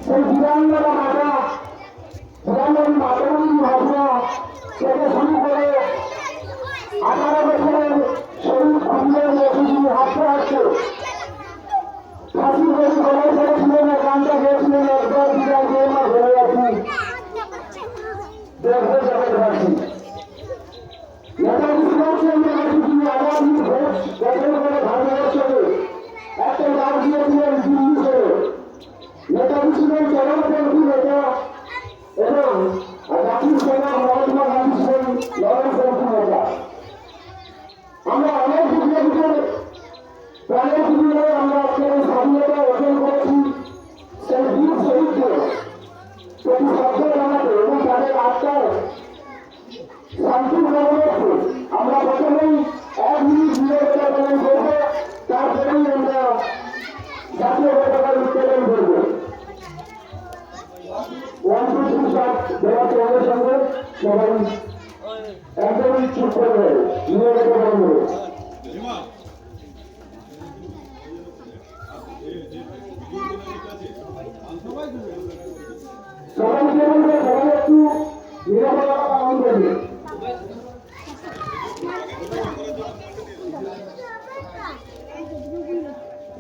সেই বিরাঙ্গনা মাতা বিরাঙ্গন মাতঙ্গী ভাবনা থেকে শুরু করে 18 বছরের শহীদ খুনের মসজিদ হাঁটতে হাঁটতে ফাঁসি করে গলায় ফেলেছিলেন গানটা গেয়েছিলেন একবার বিদায় দিয়ে মা ঘরে আছি দেখতে যাবে ভাবছি নেতাজি সুভাষচন্দ্র বসু তিনি আগামী ভোট গঠন করে ভারতবর্ষকে একটা ডাক দিয়েছিলেন দিল্লি করে নেতাজি ছিলেন চরমপন্থী নেতা এবং জাতির সেনা মহাত্মা গান্ধী ছিলেন নরমপন্থী নেতা। আমরা অনেক বিপ্লবীদের প্রাণের বিনিময়ে আমরা আজকের স্বাধীনতা অর্জন করেছি। সেই বীর শহীদকে প্রতি শ্রদ্ধা জানাতে এবং তাদের আত্মার শান্তি কামনার্থে আমরা প্রথমেই 1 মিনিট নীরবতা পালন করব, তারপরেই আমরা জাতীয় পতাকা উত্তোলন করব। 1 2 3 start দেওয়ার সঙ্গে সঙ্গে সবাই একদমই চুপ করবে, নীরবতা পালন করবে। সবাই